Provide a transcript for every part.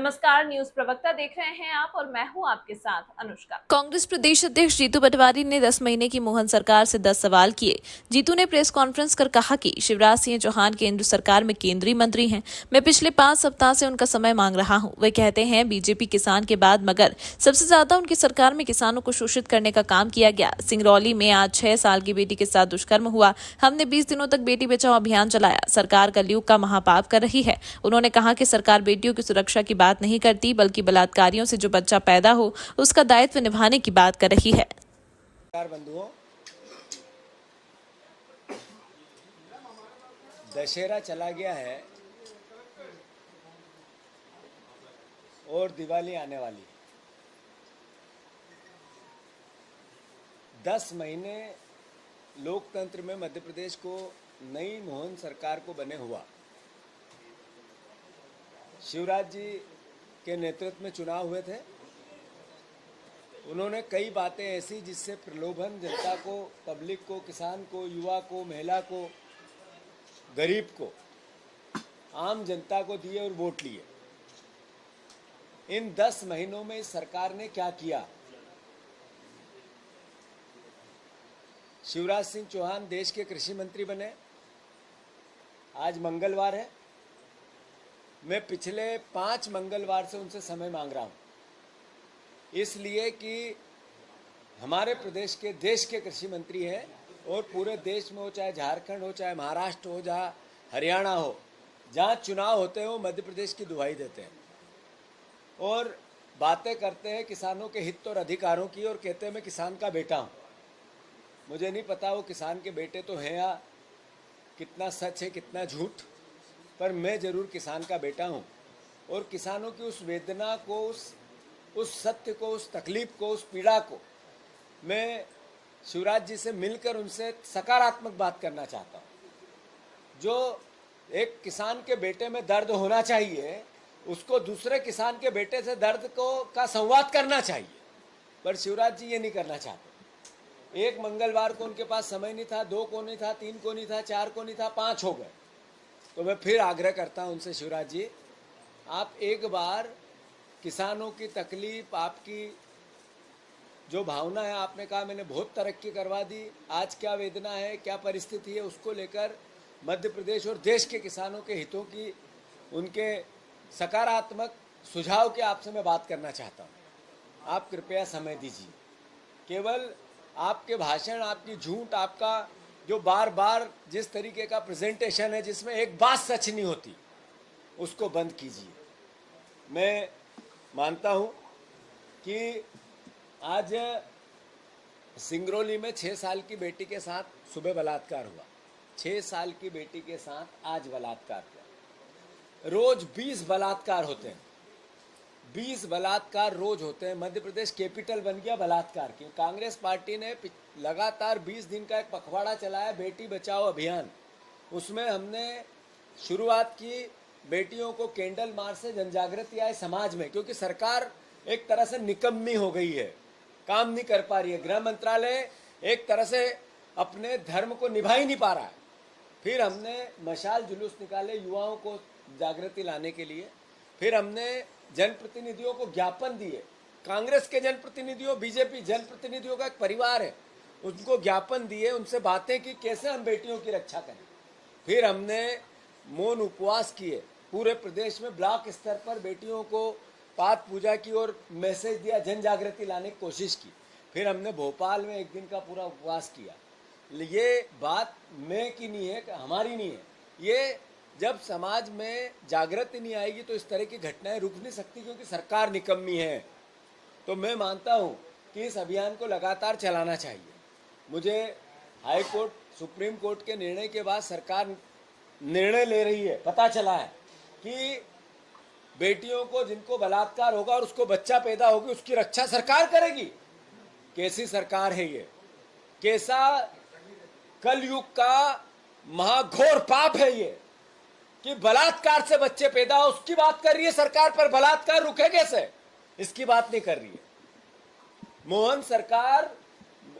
नमस्कार, न्यूज प्रवक्ता देख रहे हैं आप और मैं हूं आपके साथ अनुष्का। कांग्रेस प्रदेश अध्यक्ष जीतू पटवारी ने 10 महीने की मोहन सरकार से 10 सवाल किए। जीतू ने प्रेस कॉन्फ्रेंस कर कहा कि शिवराज सिंह चौहान केंद्र सरकार में केंद्रीय मंत्री हैं। मैं पिछले 5 सप्ताह से उनका समय मांग रहा हूं। वे कहते हैं बीजेपी किसान के बाद मगर सबसे ज्यादा उनकी सरकार में किसानों को शोषित करने का काम किया गया। सिंगरौली में आज 6 साल की बेटी के साथ दुष्कर्म हुआ। हमने 20 दिनों तक बेटी बचाओ अभियान चलाया। सरकार कलयुग का महापाप कर रही है। उन्होंने कहा कि सरकार बेटियों की सुरक्षा की बात नहीं करती बल्कि बलात्कारियों से जो बच्चा पैदा हो उसका दायित्व निभाने की बात कर रही है। बंधुओं, दशहरा चला गया है और दिवाली आने वाली है। 10 महीने लोकतंत्र में मध्य प्रदेश को नई मोहन सरकार को बने हुआ शिवराज जी के नेतृत्व में चुनाव हुए थे। उन्होंने कई बातें ऐसी जिससे प्रलोभन जनता को, पब्लिक को, किसान को, युवा को, महिला को, गरीब को, आम जनता को दिए और वोट लिए। इन 10 महीनों में इस सरकार ने क्या किया? शिवराज सिंह चौहान देश के कृषि मंत्री बने। आज मंगलवार है। मैं पिछले 5 मंगलवार से उनसे समय मांग रहा हूं, इसलिए कि हमारे प्रदेश के, देश के कृषि मंत्री हैं और पूरे देश में हो, चाहे झारखंड हो, चाहे महाराष्ट्र हो, जहाँ हरियाणा हो, जहाँ चुनाव होते हैं वो मध्य प्रदेश की दुहाई देते हैं और बातें करते हैं किसानों के हित और अधिकारों की और कहते हैं मैं किसान का बेटा हूँ। मुझे नहीं पता वो किसान के बेटे तो हैं या कितना सच है कितना झूठ, पर मैं जरूर किसान का बेटा हूँ और किसानों की उस वेदना को, उस सत्य को, उस तकलीफ को, उस पीड़ा को मैं शिवराज जी से मिलकर उनसे सकारात्मक बात करना चाहता हूँ। जो एक किसान के बेटे में दर्द होना चाहिए, उसको दूसरे किसान के बेटे से दर्द का संवाद करना चाहिए, पर शिवराज जी ये नहीं करना चाहते। एक मंगलवार को उनके पास समय नहीं था, 2 को नहीं था, 3 को नहीं था, 4 को नहीं था, 5 हो गए। तो मैं फिर आग्रह करता हूं उनसे, शिवराज जी आप एक बार किसानों की तकलीफ, आपकी जो भावना है, आपने कहा मैंने बहुत तरक्की करवा दी, आज क्या वेदना है, क्या परिस्थिति है, उसको लेकर मध्य प्रदेश और देश के किसानों के हितों की, उनके सकारात्मक सुझाव के आपसे मैं बात करना चाहता हूं। आप कृपया समय दीजिए। केवल आपके भाषण, आपकी झूठ, आपका जो बार बार जिस तरीके का प्रेजेंटेशन है जिसमें एक बात सच नहीं होती, उसको बंद कीजिए। मैं मानता हूं कि आज सिंगरौली में 6 साल की बेटी के साथ सुबह बलात्कार हुआ। 6 साल की बेटी के साथ आज बलात्कार हुआ। रोज 20 बलात्कार होते हैं, 20 बलात्कार रोज होते हैं। मध्य प्रदेश कैपिटल बन गया बलात्कार की। कांग्रेस पार्टी ने लगातार 20 दिन का एक पखवाड़ा चलाया, बेटी बचाओ अभियान। उसमें हमने शुरुआत की बेटियों को कैंडल मार्च से जनजागृति आए समाज में, क्योंकि सरकार एक तरह से निकम्मी हो गई है, काम नहीं कर पा रही है। गृह मंत्रालय एक तरह से अपने धर्म को निभा ही नहीं पा रहा है। फिर हमने मशाल जुलूस निकाले युवाओं को जागृति लाने के लिए। फिर हमने जनप्रतिनिधियों को ज्ञापन दिए, कांग्रेस के जनप्रतिनिधियों, बीजेपी जनप्रतिनिधियों का एक परिवार है, उनको ज्ञापन दिए, उनसे बातें की कैसे हम बेटियों की रक्षा करें। फिर हमने मौन उपवास किए, पूरे प्रदेश में ब्लॉक स्तर पर बेटियों को पाठ पूजा की और मैसेज दिया, जन जागृति लाने की कोशिश की। फिर हमने भोपाल में 1 दिन का पूरा उपवास किया। ये बात मैं की नहीं है, हमारी नहीं है। ये जब समाज में जागृति नहीं आएगी तो इस तरह की घटनाएं रुक नहीं सकती, क्योंकि सरकार निकम्मी है। तो मैं मानता हूं कि इस अभियान को लगातार चलाना चाहिए। मुझे हाई कोर्ट, सुप्रीम कोर्ट के निर्णय के बाद सरकार निर्णय ले रही है, पता चला है कि बेटियों को, जिनको बलात्कार होगा और उसको बच्चा पैदा होगी, उसकी रक्षा सरकार करेगी। कैसी सरकार है ये? कैसा कलयुग का महाघोर पाप है ये कि बलात्कार से बच्चे पैदा हो, उसकी बात कर रही है सरकार, पर बलात्कार रुके कैसे, इसकी बात नहीं कर रही है। मोहन सरकार,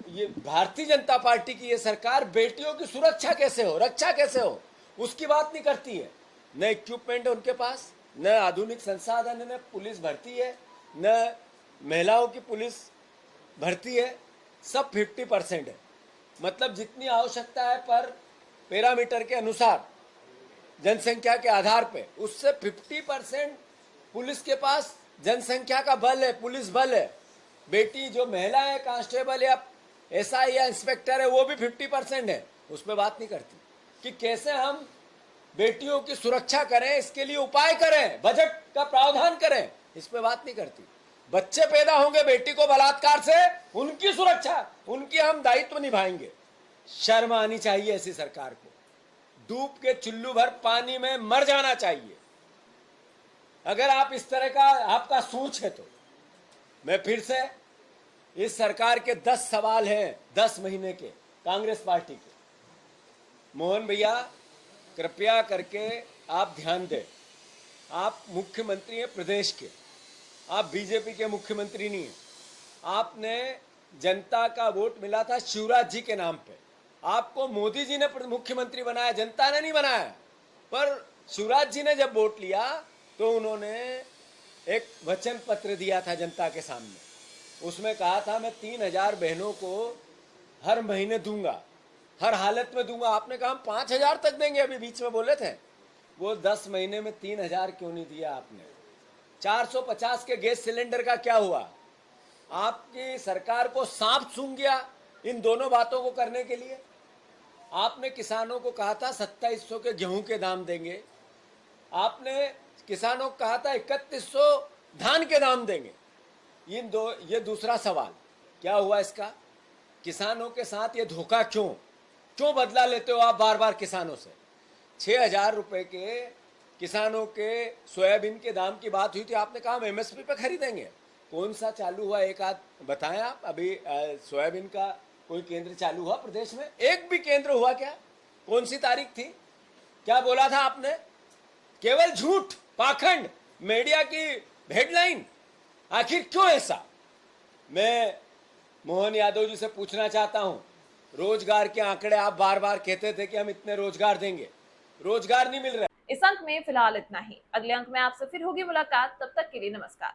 ये भारतीय जनता पार्टी की ये सरकार बेटियों की सुरक्षा कैसे हो, रक्षा कैसे हो, उसकी बात नहीं करती है। न इक्विपमेंट है उनके पास, न आधुनिक संसाधन है, न पुलिस भर्ती है, न महिलाओं की पुलिस भर्ती है, सब 50% है। मतलब जितनी आवश्यकता है पर पैरामीटर के अनुसार जनसंख्या के आधार पे उससे 50% पुलिस के पास जनसंख्या का बल है, पुलिस बल है। बेटी जो महिला है, कांस्टेबल या एसआई या इंस्पेक्टर है, वो भी 50% है। उस पर बात नहीं करती कि कैसे हम बेटियों की सुरक्षा करें, इसके लिए उपाय करें, बजट का प्रावधान करें, इस पर बात नहीं करती। बच्चे पैदा होंगे बेटी को बलात्कार से, उनकी सुरक्षा, उनकी हम दायित्व निभाएंगे। शर्म आनी चाहिए ऐसी सरकार को। डूब के चुल्लू भर पानी में मर जाना चाहिए अगर आप इस तरह का आपका सोच है तो। मैं फिर से इस सरकार के 10 सवाल हैं 10 महीने के कांग्रेस पार्टी के। मोहन भैया कृपया करके आप ध्यान दें। आप मुख्यमंत्री हैं प्रदेश के, आप बीजेपी के मुख्यमंत्री नहीं हैं। आपने जनता का वोट मिला था शिवराज जी के नाम पे। आपको मोदी जी ने मुख्यमंत्री बनाया, जनता ने नहीं बनाया। पर शिवराज जी ने जब वोट लिया तो उन्होंने एक वचन पत्र दिया था जनता के सामने। उसमें कहा था मैं 3000 बहनों को हर महीने दूंगा, हर हालत में दूंगा। आपने कहा हम 5000 तक देंगे, अभी बीच में बोले थे। वो 10 महीने में 3000 क्यों नहीं दिया आपने? 450 के गैस सिलेंडर का क्या हुआ? आपकी सरकार को सांप सूंघ गया इन दोनों बातों को करने के लिए। आपने किसानों को कहा था 2700 के गेहूं के दाम देंगे, आपने किसानों को कहा था 3100 धान के दाम देंगे। ये दूसरा सवाल क्या हुआ इसका? किसानों के साथ ये धोखा क्यों बदला लेते हो आप बार बार किसानों से? 6000 रुपए के किसानों के सोयाबीन के दाम की बात हुई थी, आपने कहा हम एमएसपी पे खरीदेंगे। कौन सा चालू हुआ, एक आध बताएं आप। अभी सोयाबीन का कोई केंद्र चालू हुआ प्रदेश में? एक भी केंद्र हुआ क्या? कौन सी तारीख थी? क्या बोला था आपने? केवल झूठ, पाखंड, मीडिया की हेडलाइन। आखिर क्यों ऐसा? मैं मोहन यादव जी से पूछना चाहता हूं, रोजगार के आंकड़े आप बार बार कहते थे कि हम इतने रोजगार देंगे, रोजगार नहीं मिल रहा। इस अंक में फिलहाल इतना ही। अगले अंक में आपसे फिर होगी मुलाकात, तब तक के लिए नमस्कार।